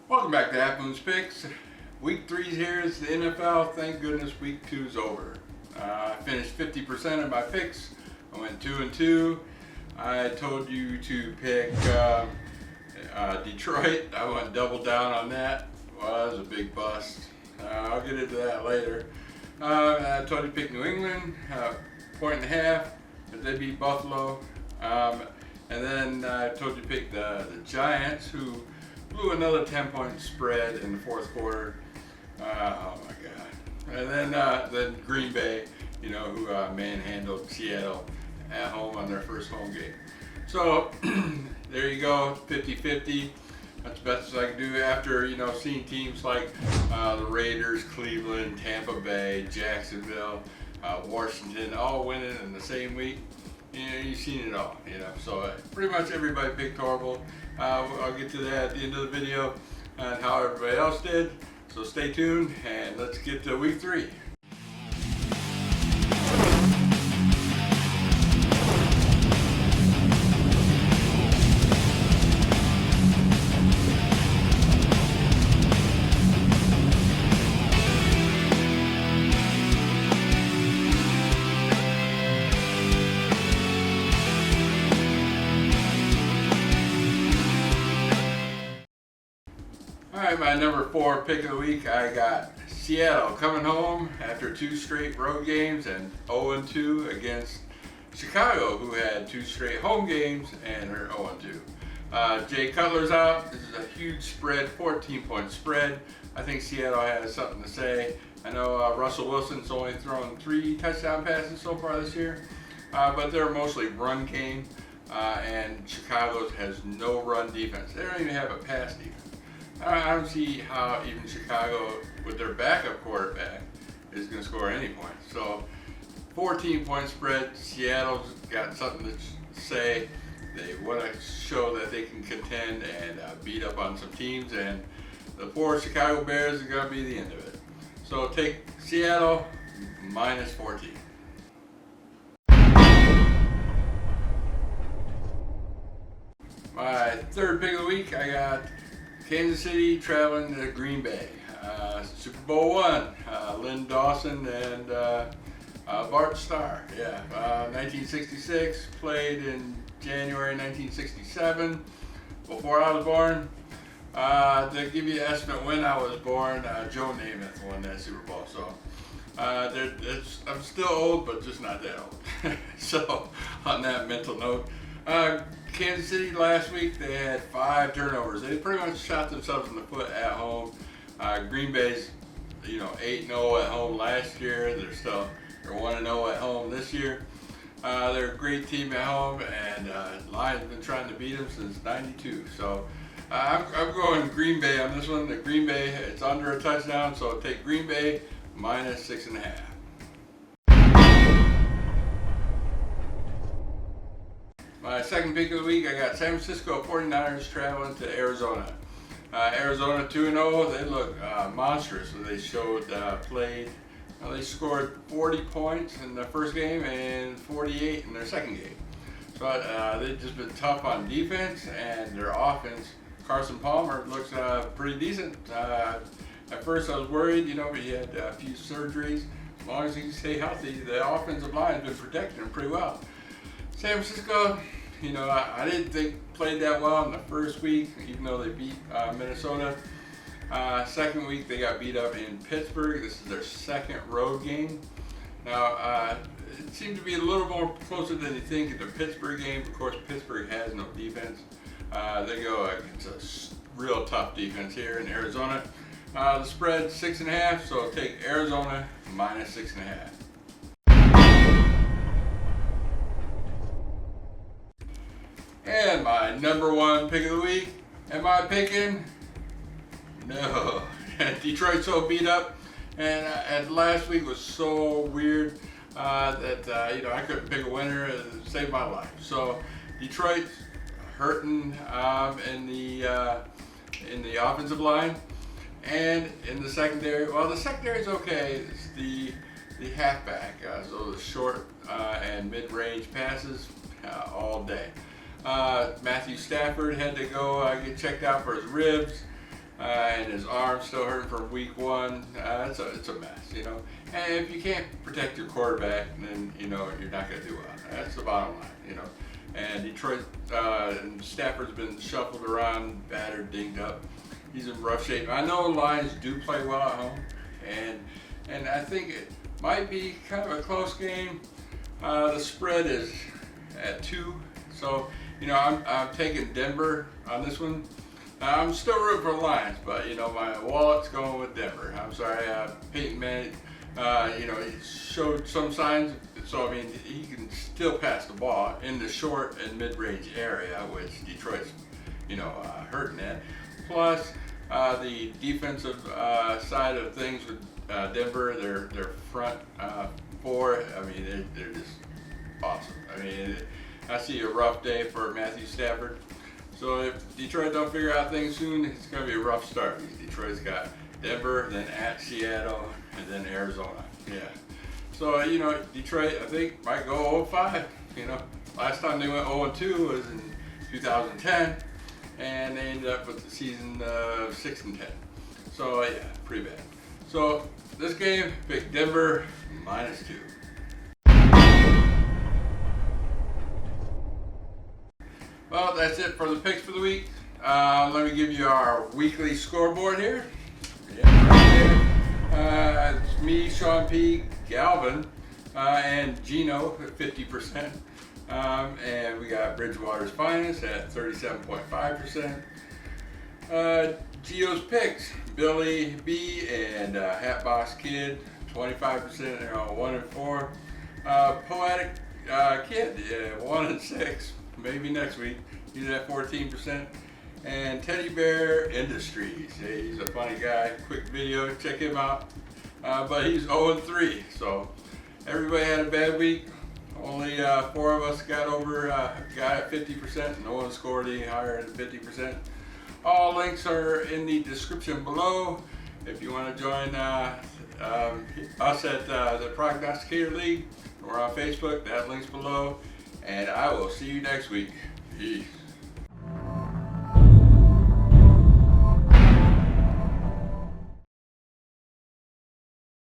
Welcome back to Half Moon's Picks. Week 3 here is the NFL. Thank goodness week 2 is over. I finished 50% of my picks. I went 2-2. I told you to pick Detroit. I went double down on that. Well, that was a big bust. I'll get into that later. I told you to pick New England, 1.5, but they beat Buffalo. And then I told you to pick the Giants, who blew another 10-point spread in the fourth quarter. Oh my God. And then Green Bay, who manhandled Seattle at home on their first home game. So there you go, 50-50. That's the best I can do after, seeing teams like the Raiders, Cleveland, Tampa Bay, Jacksonville, Washington, all winning in the same week. You've seen it all, So pretty much everybody picked horrible. I'll get to that at the end of the video and how everybody else did. So stay tuned and let's get to week 3. Alright, my number 4 pick of the week, I got Seattle coming home after 2 straight road games and 0-2 against Chicago, who had 2 straight home games and are 0-2. Jay Cutler's out. This is a huge spread, 14-point spread. I think Seattle has something to say. I know Russell Wilson's only thrown 3 touchdown passes so far this year, but they're mostly run game, and Chicago's has no run defense. They don't even have a pass defense. I don't see how even Chicago, with their backup quarterback, is going to score any points. So, 14-point spread. Seattle's got something to say. They want to show that they can contend and beat up on some teams. And the poor Chicago Bears are going to be the end of it. So, take Seattle minus 14. My third pick of the week, I got Kansas City traveling to Green Bay. Super Bowl 1, Lynn Dawson and Bart Starr. 1966, played in January 1967, before I was born. To give you an estimate when I was born, Joe Namath won that Super Bowl. So I'm still old, but just not that old. So on that mental note, Kansas City last week, they had 5 turnovers. They pretty much shot themselves in the foot at home. Green Bay's, 8-0 at home last year. They're 1-0 at home this year. They're a great team at home, and Lions have been trying to beat them since '92. So I'm going Green Bay on this one. The Green Bay, it's under a touchdown, so take Green Bay minus 6.5. My second pick of the week, I got San Francisco 49ers traveling to Arizona. Arizona 2-0, they look monstrous. They they scored 40 points in the first game and 48 in their second game. But they've just been tough on defense, and their offense, Carson Palmer, looks pretty decent. At first I was worried, but he had a few surgeries. As long as he can stay healthy, the offensive line has been protecting him pretty well. San Francisco, I didn't think played that well in the first week, even though they beat Minnesota. Second week, they got beat up in Pittsburgh. This is their second road game. Now, it seemed to be a little more closer than you think in the Pittsburgh game. Of course, Pittsburgh has no defense. They go against a real tough defense here in Arizona. The spread 6.5, so take Arizona minus 6.5. And my number 1 pick of the week, am I picking? No. Detroit's so beat up, and last week was so weird that I couldn't pick a winner and save my life. So Detroit's hurting in the offensive line and in the secondary. Well, the secondary is okay. It's the halfback, so the short and mid-range passes all day. Matthew Stafford had to go get checked out for his ribs. and his arm's still hurting from week 1. It's a mess, you know. And if you can't protect your quarterback, then you know you're not going to do well. That's the bottom line, you know. And Detroit and Stafford's been shuffled around, battered, dinged up. He's in rough shape. I know the Lions do play well at home, and I think it might be kind of a close game. The spread is at 2, so you know I'm taking Denver on this one. I'm still rooting for the Lions, but you know my wallet's going with Denver. I'm sorry, Peyton Manning. You know, he showed some signs, so I mean he can still pass the ball in the short and mid-range area, which Detroit's you know hurting at. Plus the defensive side of things with Denver, their front 4. I mean they're just awesome. I mean I see a rough day for Matthew Stafford. So if Detroit don't figure out things soon, it's going to be a rough start. Detroit's got Denver, then at Seattle, and then Arizona. Yeah. So, you know, Detroit, I think, might go 0-5. You know, last time they went 0-2 was in 2010, and they ended up with the season 6-10. So, yeah, pretty bad. So, this game, pick Denver -2. Well, that's it for the picks for the week. Let me give you our weekly scoreboard here. Yeah, it's me, Sean P., Galvin, and Gino at 50%. And we got Bridgewater's Finest at 37.5%. Gio's Picks, Billy B. and Hatbox Kid, 25%. They're on 1 and 4. Poetic Kid, 1 and 6. Maybe next week. He's at 14%. And Teddy Bear Industries. Hey, he's a funny guy. Quick video, check him out. But he's 0-3. So everybody had a bad week. Only 4 of us got at 50%. No one scored any higher than 50%. All links are in the description below. If you want to join us at the Prognosticator League, we're on Facebook. That link's below. And I will see you next week. Peace.